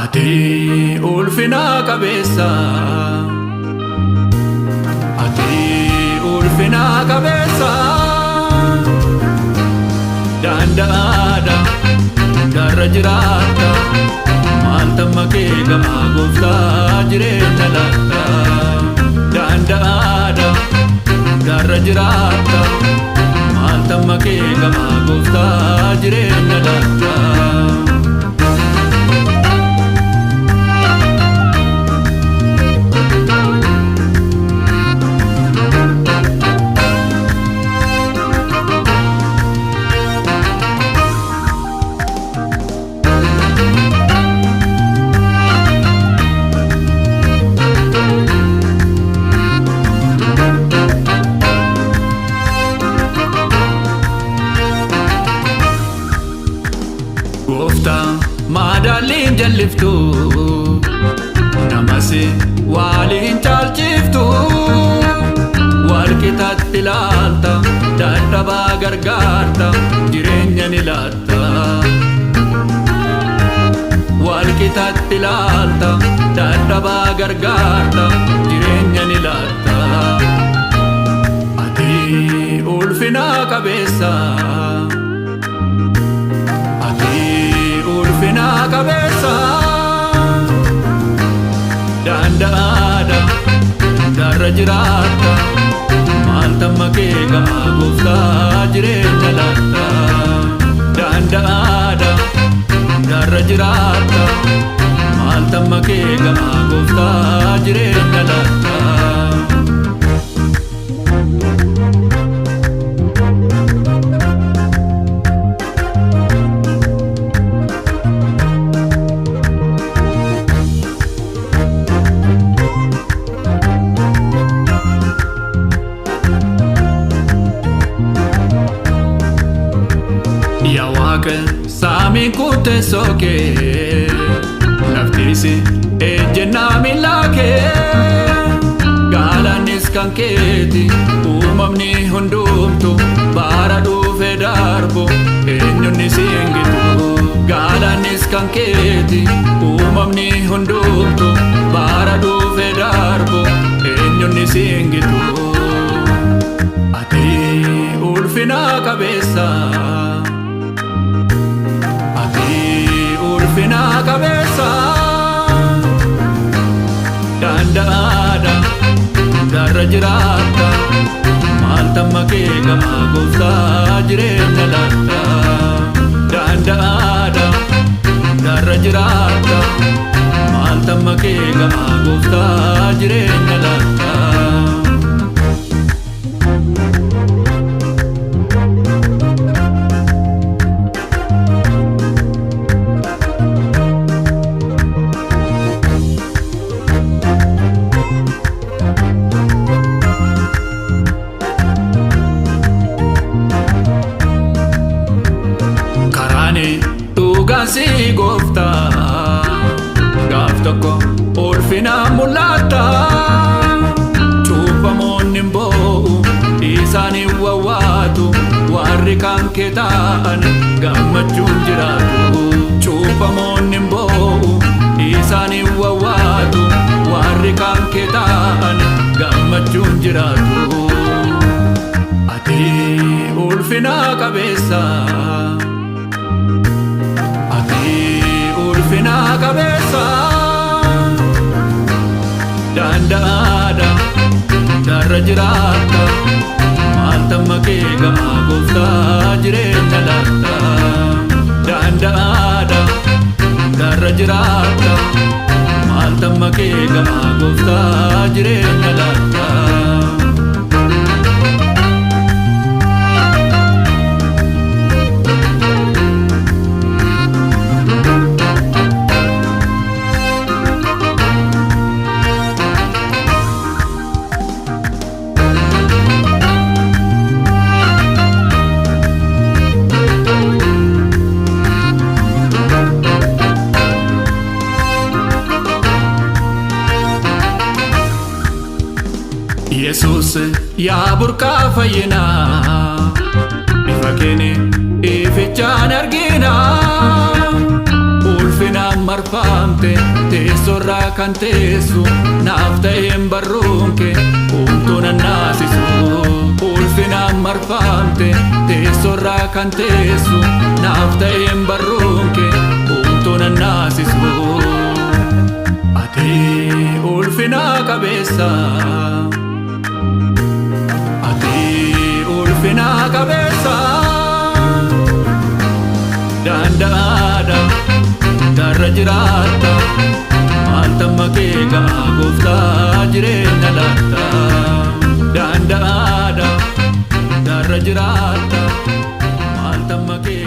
Ati ulfinaa qabeessa, ati ulfinaa qabeessa, danda'aadha garra jiraata, maaltamma kee gamaa gooftaa jireenya laata. Danda'aadha garra jiraata, maaltamma kee gamaa gooftaa jireenya laata. Gooftaa madaalliin jalliftu, namasi waliin caalchiftu, walqixatti ilaalta, dadhabaa gargaarta, jireenya ni laatta. Walqixatti ilaalta, dadhabaa gargaarta, jireenya ni laatta. Ati ulfinaa qabeessa, ulfinaa qabeessa, danda'aadha garra jiraata, maaltamma kee gamaa gooftaa jireenya laata. Danda'aadha garra jiraata, maaltamma kee gamaa gooftaa jireenya laata. Yaa Waaqa saamiin kuttee sookee, laftiisi ejjennaa miillaa kee, galaannis kan keeti, uumamni hundumtu bara dhufe darbu eenyuun si engitu. Galaannis kan keeti, uumamni hundumtu bara dhufe darbu eenyuun si engitu. Ati ulfinaa qabeessa, ulfinaa qabeessa, danda'aadha garra jiraata, maaltamma kee gamaa gooftaa jireenya laata. Danda'aadha garra jiraata, maaltamma kee gamaa gooftaa jireenya laata. Dhugaansi gooftaa gaaf tokko ulfinaa mul'ata, cubbamoonni hin boo'u isaan hin wawwaatu, warri kan kee ta'an gammachuun jiraatu. Cubbamoonni hin boo'u isaan hin wawwaatu, warri kan kee ta'an gammachuun jiraatu. Ati ulfinaa qabeessa, ulfinaa qabeessa, danda'aadha garra jiraata, maaltamma kee gamaa gooftaa jireenya laata. Danda'aadha garra jiraata, maaltamma kee gamaa gooftaa jireenya laata. Yesuus yaa burqaa fayyinaa, ifa keeni ifichaan argina. Ulfinaa marfamte teessorraa kan teessu naaf ta'een barruunke humtuu nannaasisu. Ulfinaan marfamte teessorraa kan teessu naaf ta'een barruunke humtuu nannaasisu. Ati ulfinaa qabeessa, ati ulfinaa qabeessa. Danda'aadha darra jiraata maaltamma kee ga'a gooftaa jireenya laata. Danda'aadha darra jiraata maaltamma kee